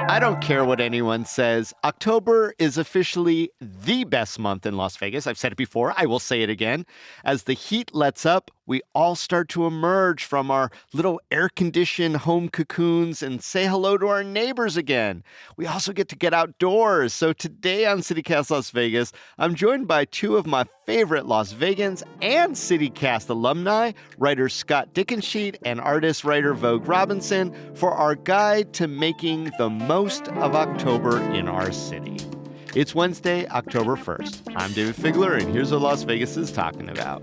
I don't care what anyone says. October is officially the best month in Las Vegas. I've said it before. I will say it again. As the heat lets up, we all start to emerge from our little air-conditioned home cocoons and say hello to our neighbors again. We also get to get outdoors. So today on CityCast Las Vegas, I'm joined by two of my favorite Las Vegans and CityCast alumni, writer Scott Dickensheet and artist-writer Vogue Robinson, for our guide to making the most of October in our city. It's Wednesday, October 1st. I'm David Figler, and here's what Las Vegas is talking about.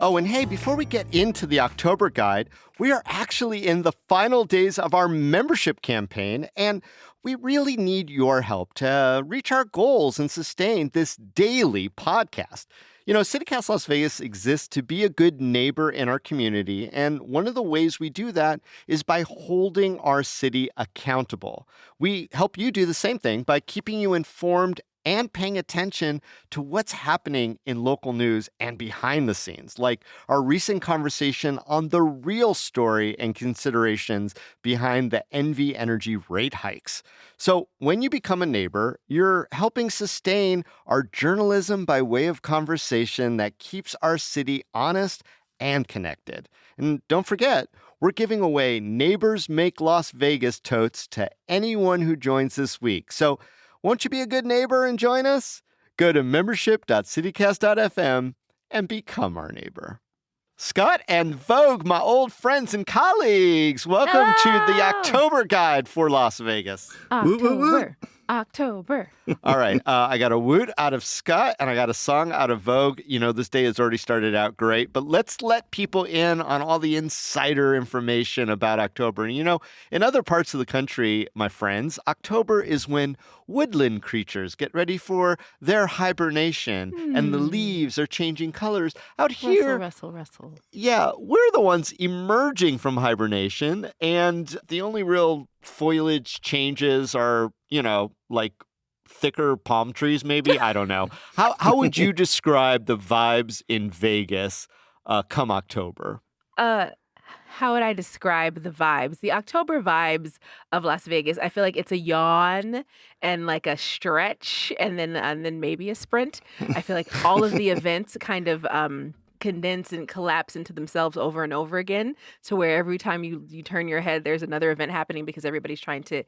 Oh, and hey, before we get into the October guide, we are actually in the final days of our membership campaign, and we really need your help to reach our goals and sustain this daily podcast. You know, CityCast Las Vegas exists to be a good neighbor in our community, and one of the ways we do that is by holding our city accountable. We help you do the same thing by keeping you informed and paying attention to what's happening in local news and behind the scenes, like our recent conversation on the real story and considerations behind the NV Energy rate hikes. So when you become a neighbor, you're helping sustain our journalism by way of conversation that keeps our city honest and connected. And don't forget, we're giving away Neighbors Make Las Vegas totes to anyone who joins this week. So won't you be a good neighbor and join us? Go to membership.citycast.fm and become our neighbor. Scott and Vogue, my old friends and colleagues, welcome to the October guide for Las Vegas. October. All right. I got a woot out of Scott and I got a song out of Vogue. You know, this day has already started out great, but let's let people in on all the insider information about October. And, you know, in other parts of the country, my friends, October is when woodland creatures get ready for their hibernation and the leaves are changing colors. Out here, Rustle. yeah, we're the ones emerging from hibernation, and the only real foliage changes are, you know, like thicker palm trees, maybe. I don't know. How would you describe the vibes in Vegas come October? How would I describe the vibes? The October vibes of Las Vegas, I feel like it's a yawn and like a stretch and then maybe a sprint. I feel like all of the events kind of condense and collapse into themselves over and over again, to where every time you turn your head, there's another event happening because everybody's trying to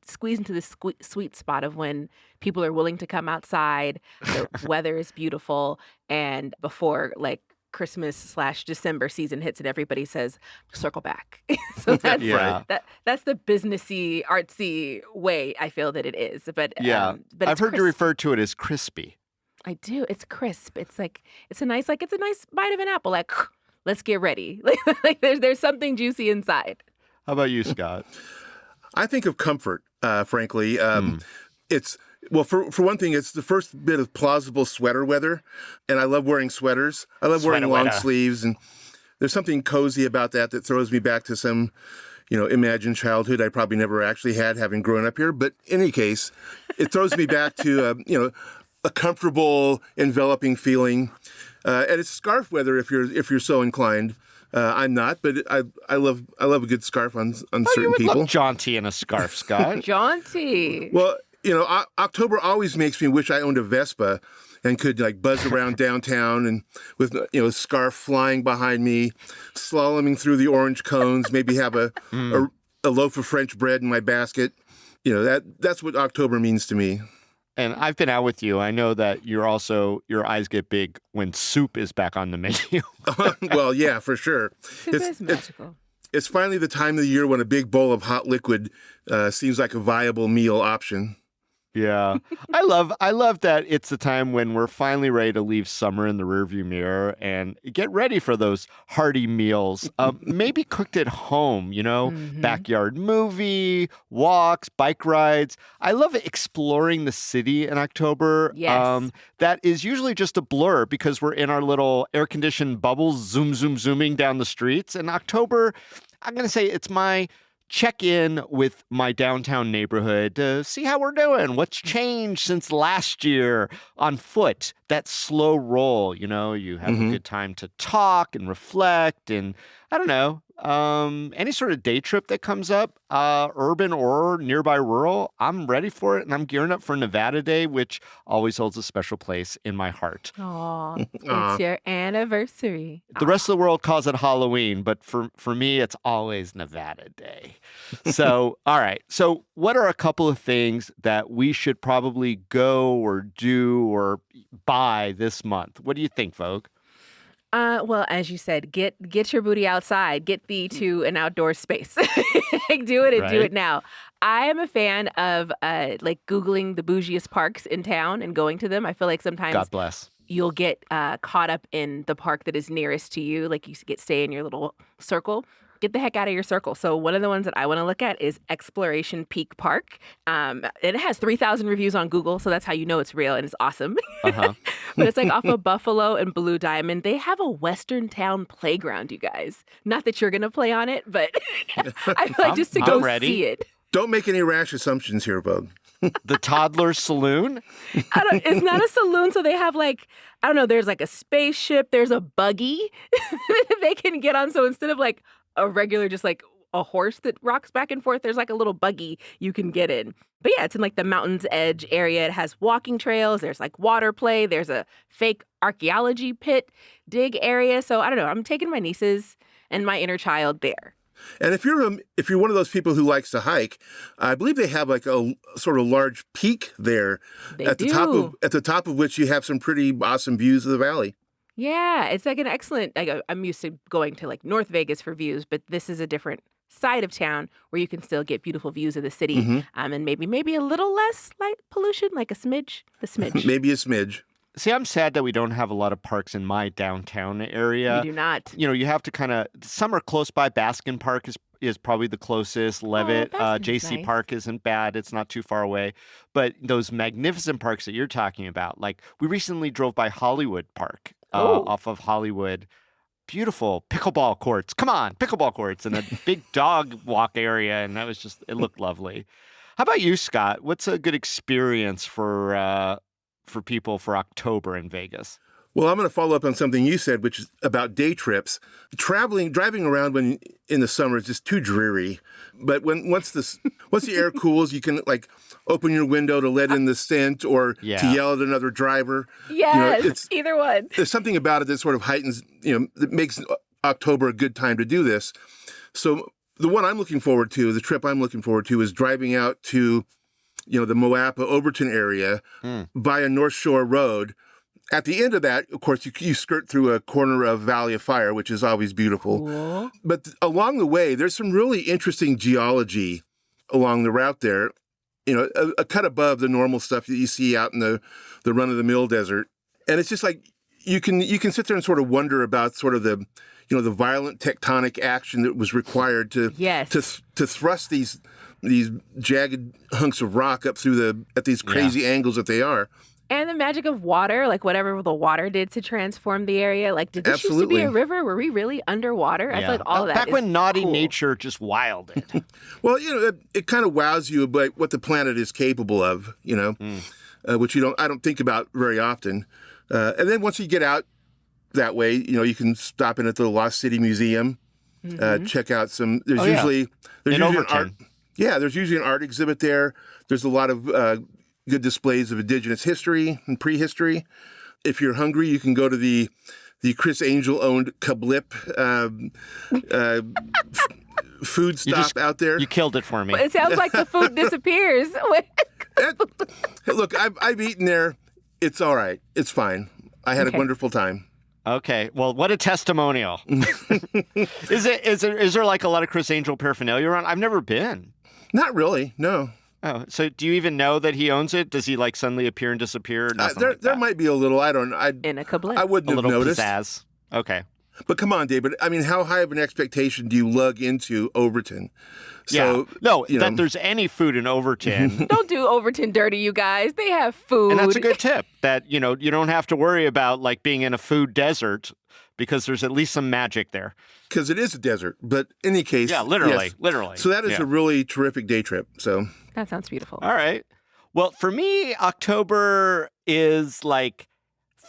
squeeze into this sweet spot of when people are willing to come outside, the weather is beautiful, and before like Christmas/December season hits and everybody says, circle back. So that's, that's the businessy, artsy way I feel that it is. But but I've heard you refer to it as crispy. I do. It's crisp. It's like, it's a nice bite of an apple. Like, let's get ready. Like there's something juicy inside. How about you, Scott? I think of comfort, frankly. It's, well, for one thing, it's the first bit of plausible sweater weather, and I love wearing sweaters. I love wearing long sleeves, and there's something cozy about that throws me back to some, you know, imagined childhood I probably never actually had, having grown up here. But in any case, it throws me back to, you know, a comfortable, enveloping feeling. And it's scarf weather if you're so inclined. I'm not, but I love a good scarf on certain you would people. Look jaunty in a scarf, Scott. Jaunty. Well, you know, October always makes me wish I owned a Vespa and could like buzz around downtown and with, you know, a scarf flying behind me, slaloming through the orange cones, maybe have a loaf of French bread in my basket. You know, that's what October means to me. And I've been out with you. I know that your eyes get big when soup is back on the menu. Well, yeah, for sure. Soup is magical. It's finally the time of the year when a big bowl of hot liquid seems like a viable meal option. Yeah. I love that it's the time when we're finally ready to leave summer in the rearview mirror and get ready for those hearty meals. Maybe cooked at home, you know, backyard movie, walks, bike rides. I love exploring the city in October. Yes. That is usually just a blur because we're in our little air-conditioned bubbles, zooming down the streets. And October, I'm going to say it's my check in with my downtown neighborhood to see how we're doing. What's changed since last year on foot? That slow roll, you have a good time to talk and reflect. And I don't know, any sort of day trip that comes up, urban or nearby rural, I'm ready for it. And I'm gearing up for Nevada Day, which always holds a special place in my heart. Aw, it's your anniversary. The rest of the world calls it Halloween, but for me, it's always Nevada Day. So, all right. So what are a couple of things that we should probably go or do or buy this month? What do you think, Vogue? Well, as you said, get your booty outside. Get thee to an outdoor space. Do it and do Right? it now. I am a fan of Googling the bougiest parks in town and going to them. I feel like sometimes God bless. you'll get caught up in the park that is nearest to you. Like you stay in your little circle. Get the heck out of your circle. So one of the ones that I want to look at is Exploration Peak Park. It has 3,000 reviews on Google, so that's how you know it's real and it's awesome. Uh-huh. But it's like off of Buffalo and Blue Diamond. They have a Western town playground, you guys. Not that you're going to play on it, but I feel like just to I'm go ready. see it. Don't make any rash assumptions here, Vogue. The Toddler Saloon? It's not a saloon, so they have there's like a spaceship, there's a buggy that they can get on. So instead of like a regular, just like a horse that rocks back and forth, there's like a little buggy you can get in. But yeah, it's in like the mountain's edge area. It has walking trails. There's like water play. There's a fake archaeology pit dig area. So I don't know. I'm taking my nieces and my inner child there. And if you're one of those people who likes to hike, I believe they have like a sort of large peak there They at do. the top of which you have some pretty awesome views of the valley. Yeah, it's like an excellent, I'm used to going to like North Vegas for views, but this is a different side of town where you can still get beautiful views of the city, and maybe a little less light pollution, like the smidge. Maybe a smidge. See, I'm sad that we don't have a lot of parks in my downtown area. We do not. You have to some are close by. Baskin Park is probably the closest. Levitt, Baskin's JC nice. Park isn't bad. It's not too far away. But those magnificent parks that you're talking about, like we recently drove by Hollywood Park off of Hollywood. Beautiful pickleball courts. Come on, pickleball courts and a big dog walk area. And it looked lovely. How about you, Scott? What's a good experience for people for October in Vegas? Well, I'm going to follow up on something you said, which is about day trips. Driving around in the summer is just too dreary. But once the air cools, you can like open your window to let in the scent or to yell at another driver. Yes, either one. There's something about it that sort of heightens, that makes October a good time to do this. So the trip I'm looking forward to is driving out to, the Moapa Overton area via North Shore Road. At the end of that, of course, you skirt through a corner of Valley of Fire, which is always beautiful. Cool. But along the way, there's some really interesting geology along the route there. A cut above the normal stuff that you see out in the run-of-the-mill desert. And it's just like you can sit there and sort of wonder about sort of the violent tectonic action that was required to thrust these jagged hunks of rock up at these crazy angles that they are. And the magic of water, like whatever the water did to transform the area. Like, did this used to be a river? Were we really underwater? I feel like all of that back is when naughty cool. nature just wilded. Well, it kind of wows you about what the planet is capable of, which I don't think about very often. And then once you get out that way, you can stop in at the Lost City Museum, check out some. There's usually an art. Yeah, there's usually an art exhibit there. There's a lot of good displays of indigenous history and prehistory. If you're hungry, you can go to the Chris Angel-owned Kablip food stop out there. You killed it for me. It sounds like the food disappears. Look, I've eaten there. It's all right. It's fine. I had a wonderful time. Okay. Well, what a testimonial. Is there like a lot of Chris Angel paraphernalia around? I've never been. Not really, no. Oh, so do you even know that he owns it? Does he like suddenly appear and disappear? There might be a little. I don't know. In a Kablip. I wouldn't have noticed. Pizzazz. Okay. But come on, David. I mean, how high of an expectation do you lug into Overton? So, that there's any food in Overton. Don't do Overton dirty, you guys. They have food. And that's a good tip that, you don't have to worry about like being in a food desert because there's at least some magic there. Because it is a desert. But in any case, Yeah, literally, yes. literally. So that is a really terrific day trip. So That sounds beautiful. All right. Well, for me, October is like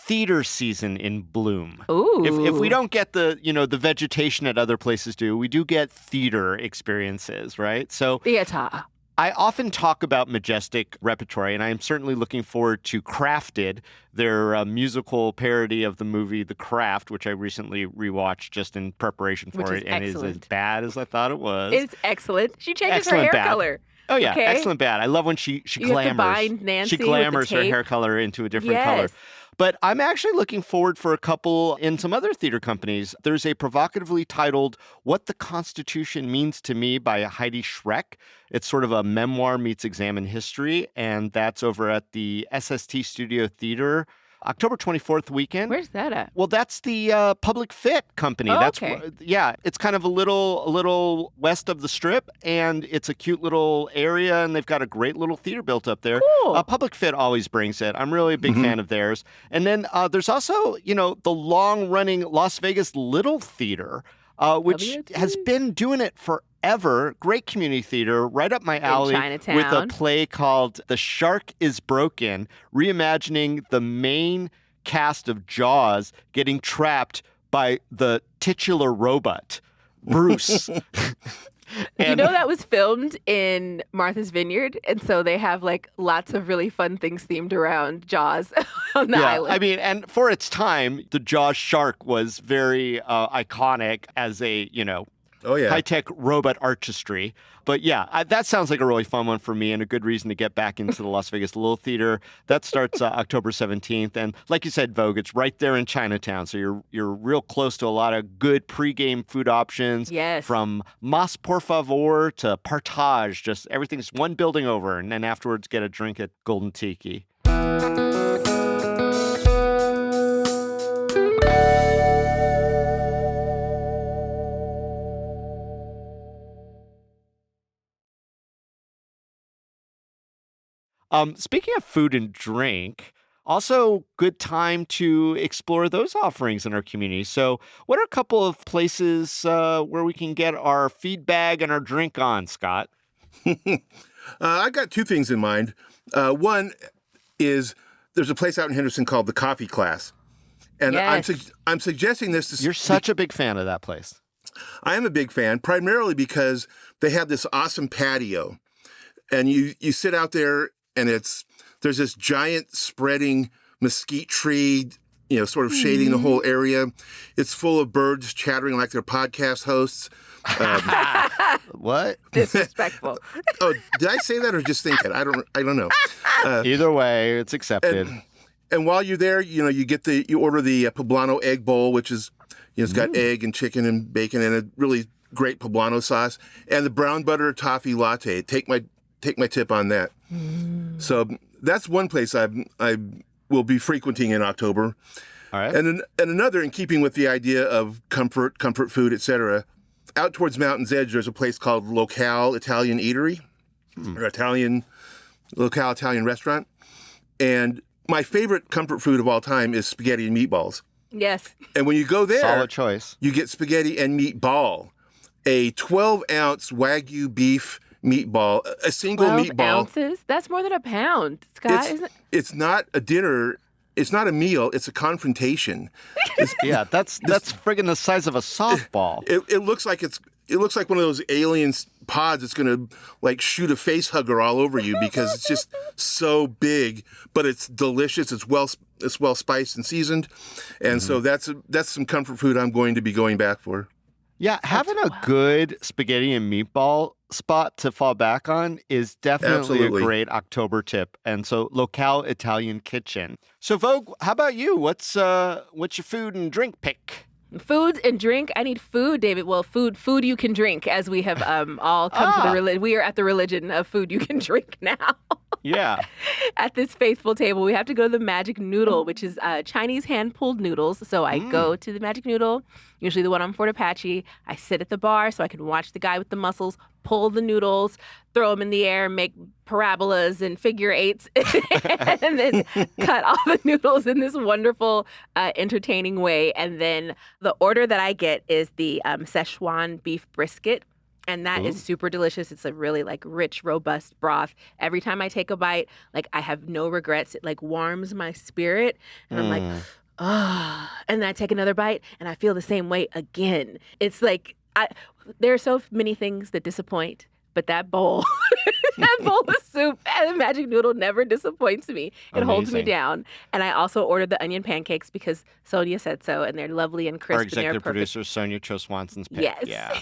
theater season in bloom. Ooh. If we don't get the vegetation that other places do, we do get theater experiences, right? So Theater. I often talk about Majestic Repertory, and I am certainly looking forward to Crafted, their musical parody of the movie The Craft, which I recently rewatched just in preparation for Which is it, and is as excellent. bad as I thought it was. It's excellent. She changes Excellent her hair bad. color. Oh yeah, Okay. excellent bad. I love when she You have to glamours. bind Nancy She with the glamours her tape. hair color into a different color. Yes. But I'm actually looking forward for a couple in some other theater companies. There's a provocatively titled What the Constitution Means to Me by Heidi Schreck. It's sort of a memoir meets examined history, and that's over at the SST Studio Theater, October 24th weekend. Where's that at? Well, that's the Public Fit company. Oh, That's okay. yeah, it's kind of a little west of the Strip, and it's a cute little area, and they've got a great little theater built up there. Cool. Public Fit always brings it. I'm really a big fan of theirs. And then there's also, the long-running Las Vegas Little Theater, which WT. has been doing it forever. Great community theater, right up my alley, with a Chinatown. play called The Shark is Broken, reimagining the main cast of Jaws getting trapped by the titular robot, Bruce. You know that was filmed in Martha's Vineyard, and so they have like lots of really fun things themed around Jaws on the island. I mean, and for its time, the Jaws shark was very iconic as a, oh yeah. high-tech robot artistry. But yeah, that sounds like a really fun one for me and a good reason to get back into the Las Vegas Little Theater. That starts October 17th. And like you said, Vogue, it's right there in Chinatown. So you're real close to a lot of good pregame food options. Yes. From Mas Por Favor to Partage. Just everything's one building over. And then afterwards, get a drink at Golden Tiki. Speaking of food and drink, also good time to explore those offerings in our community. So what are a couple of places where we can get our feed bag and our drink on, Scott? I got two things in mind. One is there's a place out in Henderson called the Coffee Class. And Yes. I'm suggesting this to You're such a big fan of that place. I am a big fan, primarily because they have this awesome patio. And you sit out there and there's this giant spreading mesquite tree, sort of shading the whole area. It's full of birds chattering like they're podcast hosts. What? Disrespectful. Oh, did I say that or just think it? I don't know. Either way, it's accepted. And while you're there, you order the poblano egg bowl, which is, it's got egg and chicken and bacon and a really great poblano sauce, and the brown butter toffee latte. Take my tip on that. So that's one place I will be frequenting in October. All right. And another, in keeping with the idea of comfort food, etc. Out towards Mountain's Edge, there's a place called Locale Italian Eatery, or Locale Italian Restaurant. And my favorite comfort food of all time is spaghetti and meatballs. Yes. And when you go there, Solid choice. you get spaghetti and meatball, a 12-ounce Wagyu beef meatball, a single 12 meatball. ounces? That's more than a pound, Scott. Isn't it? It's not a dinner. It's not a meal. It's a confrontation. Yeah, that's friggin' the size of a softball. It looks like one of those alien pods that's going to like shoot a face hugger all over you because it's just so big, but it's delicious. It's well spiced and seasoned, and so that's some comfort food I'm going to be going back for. Yeah, having a good spaghetti and meatball spot to fall back on is definitely Absolutely. a great October tip. And so, Locale Italian Kitchen. So, Vogue, how about you? What's your food and drink pick? Food and drink. I need food, David. Well, food you can drink, as we have all come to the religion. We are at the religion of food you can drink now. Yeah. At this faithful table, we have to go to the Magic Noodle, which is Chinese hand-pulled noodles. So I go to the Magic Noodle, usually the one on Fort Apache. I sit at the bar so I can watch the guy with the muscles pull the noodles, throw them in the air, make parabolas and figure eights, and then cut all the noodles in this wonderful, entertaining way. And then the order that I get is the Szechuan beef brisket. And that is super delicious. It's a really like rich, robust broth. Every time I take a bite, like I have no regrets. It like warms my spirit. And I'm like, oh. And then I take another bite and I feel the same way again. It's like, there are so many things that disappoint, but that bowl, that bowl of soup and the Magic Noodle never disappoints me. It holds me down. And I also ordered the onion pancakes because Sonia said so, and they're lovely and crisp. Our and they're executive perfect. producer, Sonia Cho Swanson's pick. Yes. Yeah.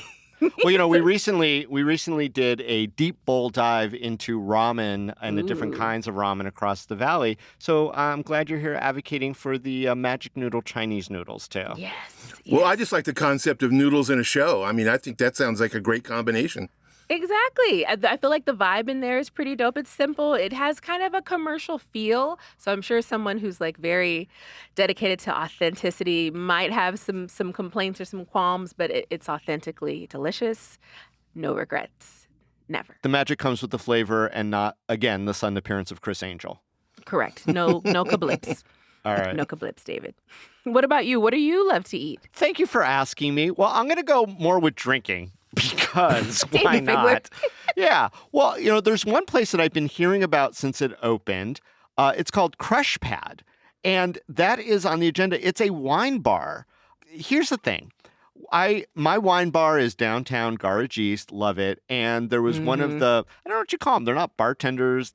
Well, we recently did a deep bowl dive into ramen and the different kinds of ramen across the valley. So I'm glad you're here advocating for the Magic Noodle Chinese noodles too. Yes. Well, I just like the concept of noodles in a show. I mean, I think that sounds like a great combination. Exactly. I feel like the vibe in there is pretty dope. It's simple. It has kind of a commercial feel. So I'm sure someone who's like very dedicated to authenticity might have some complaints or some qualms, but it's authentically delicious. No regrets. Never. The magic comes with the flavor and not, again, the sudden appearance of Chris Angel. Correct. No kablips. All right. No kablips, David. What about you? What do you love to eat? Thank you for asking me. Well, I'm going to go more with drinking. Because why David Figler. not? Yeah. Well, there's one place that I've been hearing about since it opened. It's called Crush Pad. And that is on the agenda. It's a wine bar. Here's the thing. My wine bar is downtown Garage East. Love it. And there was one of the, I don't know what you call them. They're not bartenders.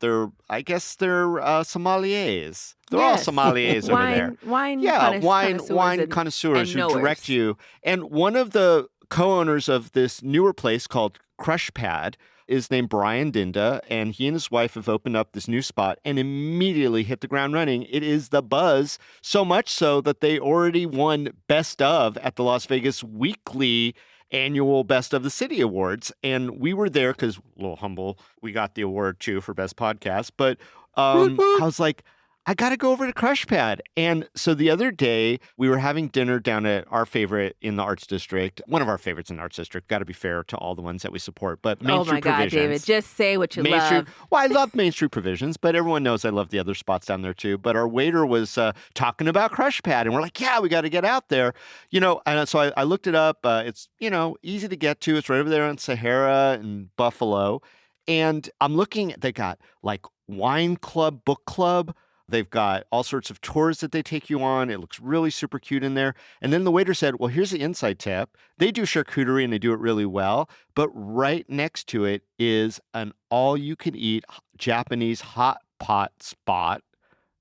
I guess they're sommeliers. They're all sommeliers over there. Wine connoisseurs who knowers. direct you. And one of the co-owners of this newer place called Crush Pad is named Brian Dinda, and he and his wife have opened up this new spot and immediately hit the ground running. It is the buzz, so much so that they already won Best of at the Las Vegas Weekly annual Best of the City Awards. And we were there because, a little humble, we got the award too for Best Podcast. But I was like, I got to go over to Crush Pad. And so the other day, we were having dinner down at our favorite in the Arts District, one of our favorites in the Arts District. Got to be fair to all the ones that we support. But Main Street Provisions. Oh my God, David, just say what you love. Well, I love Main Street Provisions, but everyone knows I love the other spots down there too. But our waiter was talking about Crush Pad, and we're like, yeah, we got to get out there. And so I looked it up. It's, easy to get to. It's right over there on Sahara and Buffalo. And I'm looking, they got like wine club, book club. They've got all sorts of tours that they take you on. It looks really super cute in there. And then the waiter said, well, here's the inside tip. They do charcuterie and they do it really well. But right next to it is an all-you-can-eat Japanese hot pot spot.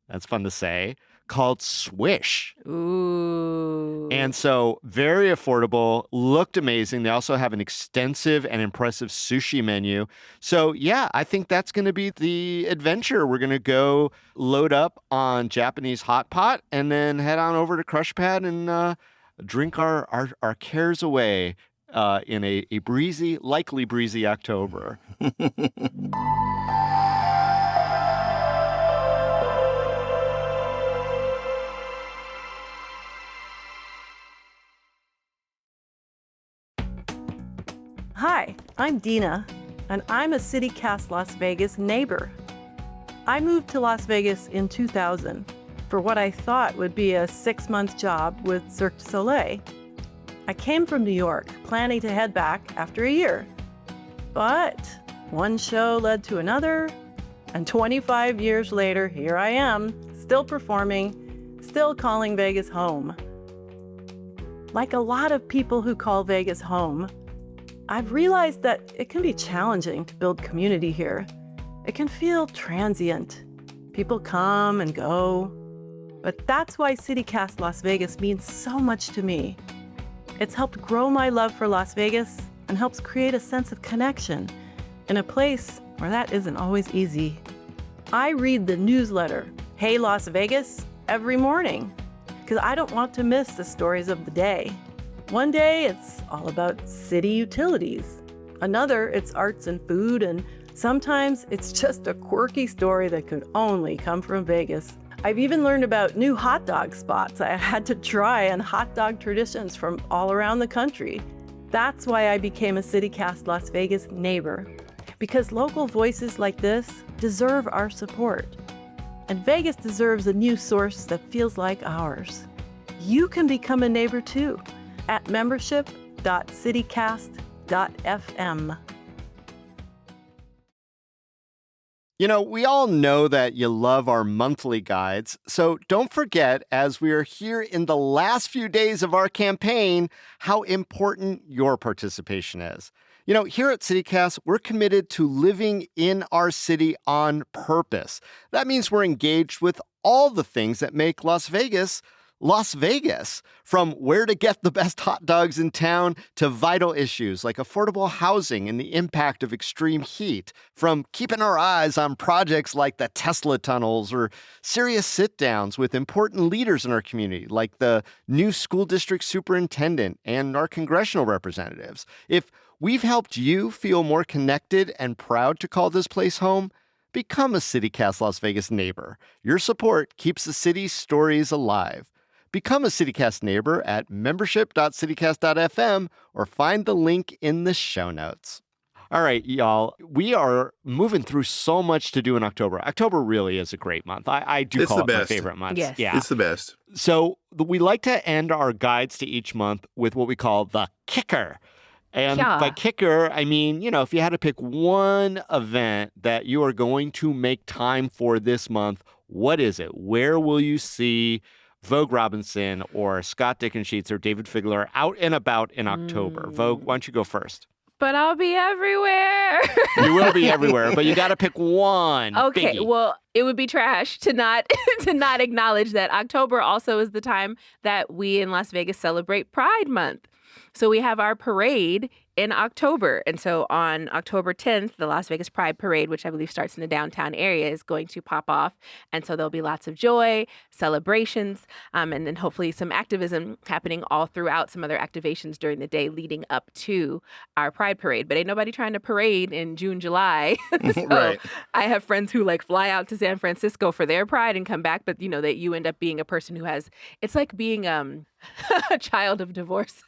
That's fun to say. Called Swish. Ooh. And so very affordable, looked amazing. They also have an extensive and impressive sushi menu. So yeah, I think that's going to be the adventure. We're going to go load up on Japanese hot pot and then head on over to Crush Pad and drink our cares away in a likely breezy October. Hi, I'm Dina, and I'm a CityCast Las Vegas neighbor. I moved to Las Vegas in 2000 for what I thought would be a 6-month job with Cirque du Soleil. I came from New York, planning to head back after a year. But one show led to another, and 25 years later, here I am, still performing, still calling Vegas home. Like a lot of people who call Vegas home, I've realized that it can be challenging to build community here. It can feel transient. People come and go. But that's why CityCast Las Vegas means so much to me. It's helped grow my love for Las Vegas and helps create a sense of connection in a place where that isn't always easy. I read the newsletter, Hey Las Vegas, every morning because I don't want to miss the stories of the day. One day, it's all about city utilities. Another, it's arts and food and Sometimes it's just a quirky story that could only come from Vegas. I've even learned about new hot dog spots I had to try and hot dog traditions from all around the country. That's why I became a CityCast Las Vegas neighbor, because local voices like this deserve our support. And Vegas deserves a news source that feels like ours. You can become a neighbor too at membership.citycast.fm. You know, we all know that you love our monthly guides, so don't forget, as we are here in the last few days of our campaign, how important your participation is. You know, here at CityCast, we're committed to living in our city on purpose. That means we're engaged with all the things that make Las Vegas, Las Vegas, from where to get the best hot dogs in town to vital issues like affordable housing and the impact of extreme heat, from keeping our eyes on projects like the Tesla tunnels or serious sit-downs with important leaders in our community like the new school district superintendent and our congressional representatives. If we've helped you feel more connected and proud to call this place home, become a CityCast Las Vegas neighbor. Your support keeps the city's stories alive. Become a CityCast neighbor at membership.citycast.fm or find the link in the show notes. All right, y'all, we are moving through so much to do in October. October really is a great month. I do It's call the it my best. favorite month. Yes. Yeah. It's the best. So we like to end our guides to each month with what we call the kicker. And Yeah. by kicker, I mean, you know, if you had to pick one event that you are going to make time for this month, what is it? Where will you see Vogue Robinson or Scott Dickensheets or David Figler out and about in October? Vogue, why don't you go first? But I'll be everywhere. You will be everywhere, but you got to pick one. Okay, biggie. well, it would be trash to not to not acknowledge that October also is the time that we in Las Vegas celebrate Pride Month. So we have our parade in October. And so on October 10th, the Las Vegas Pride Parade, which I believe starts in the downtown area, is going to pop off. And so there'll be lots of joy, celebrations, and then hopefully some activism happening all throughout, some other activations during the day leading up to our Pride Parade. But ain't nobody trying to parade in June, July. So Right. I have friends who like fly out to San Francisco for their Pride and come back. But, you know, that you end up being a person who has, it's like being a child of divorce.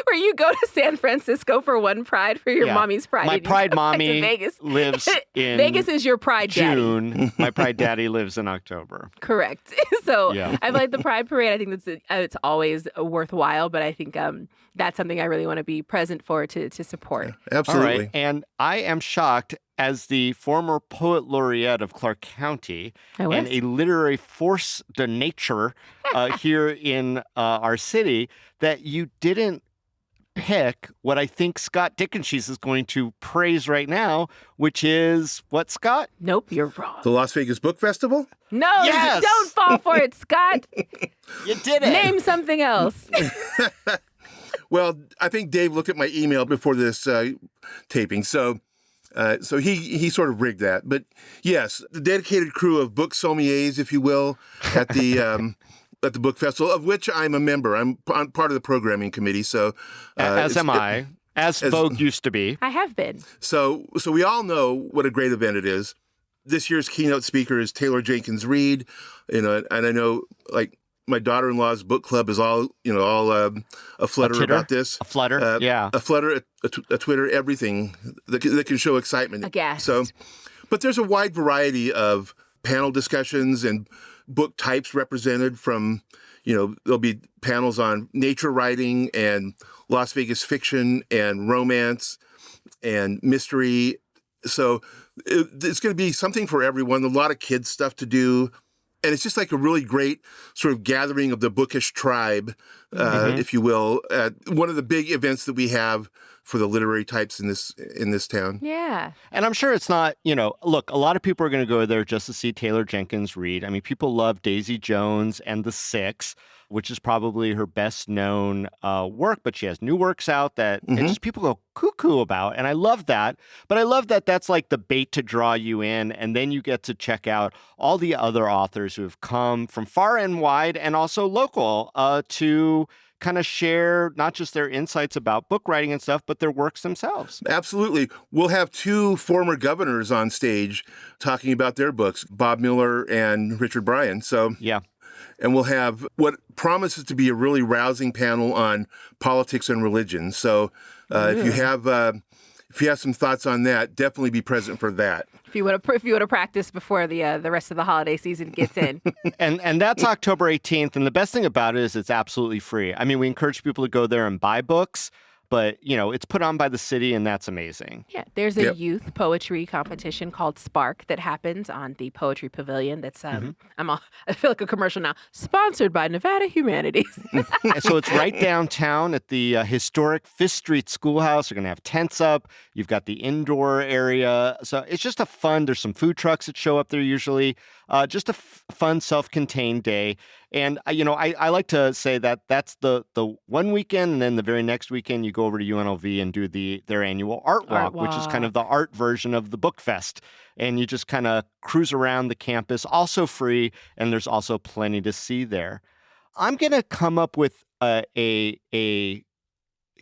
Where you go to San Francisco for one Pride for your Yeah. mommy's Pride. My and you Pride come back to mommy Vegas. lives in Vegas is your Pride daddy. June. My Pride daddy lives in October. Correct. So Yeah. I feel like the Pride Parade, I think it's always worthwhile, but I think that's something I really want to be present for to support. Absolutely. All right. And I am shocked as the former poet laureate of Clark County and a literary force de nature here in our city that you didn't pick what I think Scott Dickensheets is going to praise right now, which is what, Scott? Nope, you're wrong. The Las Vegas Book Festival? No, Yes! don't fall for it, Scott. You did it. Name something else. Well, I think Dave looked at my email before this taping, so he sort of rigged that. But yes, the dedicated crew of book sommeliers, if you will, at the at the book festival, of which I'm a member. I'm part of the programming committee. So As am I. As Vogue used to be. I have been. So we all know what a great event it is. This year's keynote speaker is Taylor Jenkins Reid, and I know like my daughter-in-law's book club is all a flutter about this. A flutter, yeah. A flutter, a Twitter, everything that can show excitement. Aghast. So, but there's a wide variety of panel discussions and book types represented from, there'll be panels on nature writing and Las Vegas fiction and romance and mystery. So it's going to be something for everyone, a lot of kids stuff to do. And it's just like a really great sort of gathering of the bookish tribe, if you will. One of the big events that we have for the literary types in this town. Yeah. And I'm sure it's not, look, a lot of people are going to go there just to see Taylor Jenkins Reid. I mean, people love Daisy Jones and The Six, which is probably her best known work, but she has new works out that it's just people go cuckoo about. And I love that. But I love that that's like the bait to draw you in. And then you get to check out all the other authors who have come from far and wide and also local to kind of share not just their insights about book writing and stuff, but their works themselves. Absolutely. We'll have two former governors on stage talking about their books, Bob Miller and Richard Bryan. So yeah. And we'll have what promises to be a really rousing panel on politics and religion. So if you have some thoughts on that, definitely be present for that. If you want to practice before the rest of the holiday season gets in. and that's October 18th. And the best thing about it is it's absolutely free. I mean, we encourage people to go there and buy books, but, it's put on by the city, and that's amazing. Yeah, there's a youth poetry competition called Spark that happens on the Poetry Pavilion. That's I feel like a commercial now. Sponsored by Nevada Humanities. So it's right downtown at the historic Fifth Street Schoolhouse. They're going to have tents up. You've got the indoor area. So it's just there's some food trucks that show up there usually. Just a fun, self-contained day. And, I like to say that that's the one weekend, and then the very next weekend you go over to UNLV and do their annual art walk, which is kind of the art version of the Book Fest. And you just kind of cruise around the campus, also free, and there's also plenty to see there. I'm going to come up with a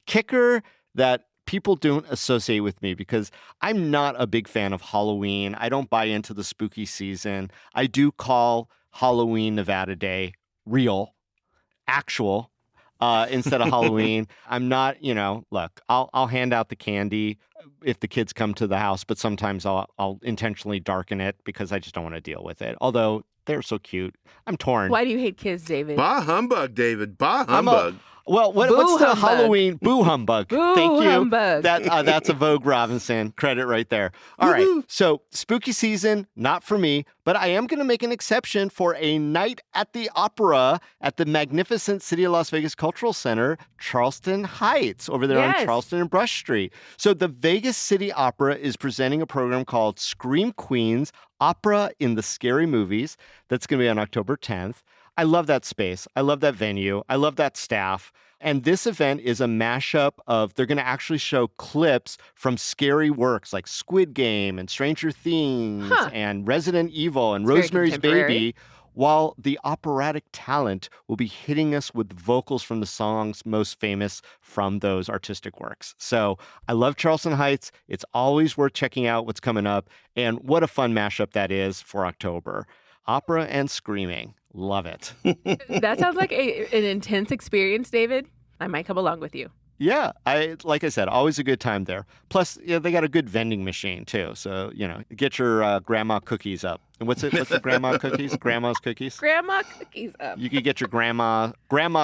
kicker that people don't associate with me because I'm not a big fan of Halloween. I don't buy into the spooky season. I do call Halloween Nevada Day real, actual, instead of Halloween. I'm not, look, I'll hand out the candy if the kids come to the house, but sometimes I'll intentionally darken it because I just don't want to deal with it. Although they're so cute. I'm torn. Why do you hate kids, David? Bah humbug, David. Bah humbug. Well, what's the Halloween? Boo humbug. Boo Thank you. humbug. That's a Vogue Robinson credit right there. All right. So spooky season, not for me, but I am going to make an exception for a night at the opera at the magnificent City of Las Vegas Cultural Center, Charleston Heights, over there on Charleston and Brush Street. So the Vegas City Opera is presenting a program called Scream Queens, Opera in the Scary Movies. That's going to be on October 10th. I love that space. I love that venue. I love that staff. And this event is a mashup of, they're going to actually show clips from scary works like Squid Game and Stranger Things and Resident Evil and Rosemary's Baby, while the operatic talent will be hitting us with vocals from the songs most famous from those artistic works. So I love Charleston Heights. It's always worth checking out what's coming up. And what a fun mashup that is for October. Opera and screaming. Love it. That sounds like an intense experience, David. I might come along with you. Yeah, like I said, always a good time there. Plus, they got a good vending machine too. So, get your grandma cookies up. And what's the grandma cookies? Grandma's cookies? Grandma cookies up. You could get your grandma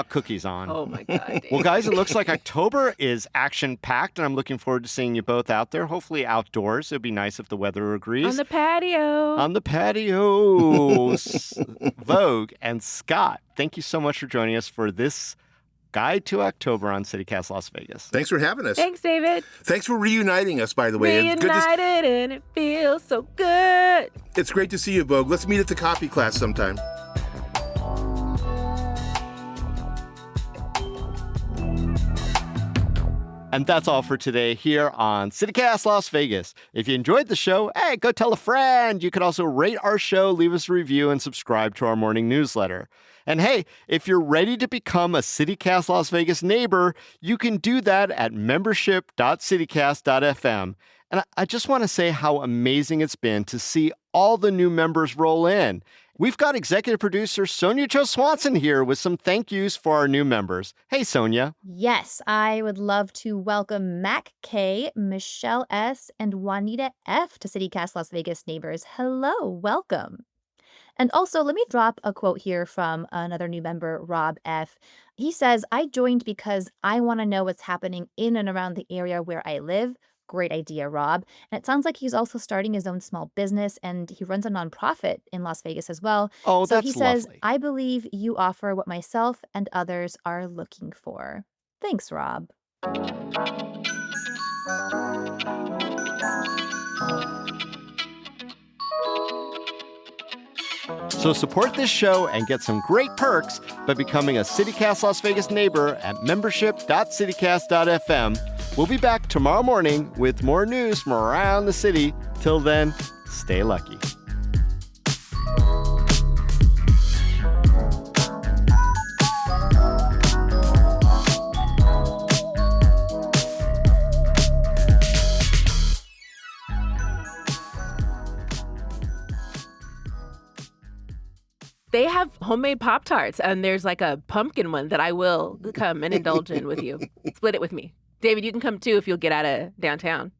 cookies on. Oh my God, Dave. Well, guys, it looks like October is action-packed, and I'm looking forward to seeing you both out there, hopefully outdoors. It'd be nice if the weather agrees. On the patio. On the patio. Vogue and Scott, thank you so much for joining us for this Guide to October on CityCast Las Vegas. Thanks for having us. Thanks, David. Thanks for reuniting us, by the way. Reunited, and it feels so good. It's great to see you, Vogue. Let's meet at the coffee class sometime. And that's all for today here on CityCast Las Vegas. If you enjoyed the show, hey, go tell a friend. You can also rate our show, leave us a review, and subscribe to our morning newsletter. And hey, if you're ready to become a CityCast Las Vegas neighbor, you can do that at membership.citycast.fm. And I just want to say how amazing it's been to see all the new members roll in. We've got executive producer Sonia Jo Swanson here with some thank yous for our new members. Hey, Sonia. Yes, I would love to welcome Mac K, Michelle S, and Juanita F to CityCast Las Vegas neighbors. Hello, welcome. And also, let me drop a quote here from another new member, Rob F. He says, I joined because I want to know what's happening in and around the area where I live. Great idea, Rob. And it sounds like he's also starting his own small business, and he runs a nonprofit in Las Vegas as well. Oh, so that's he says, lovely. I believe you offer what myself and others are looking for. Thanks, Rob. So support this show and get some great perks by becoming a CityCast Las Vegas neighbor at membership.citycast.fm. We'll be back tomorrow morning with more news from around the city. Till then, stay lucky. They have homemade Pop-Tarts, and there's like a pumpkin one that I will come and indulge in with you. Split it with me. David, you can come too if you'll get out of downtown.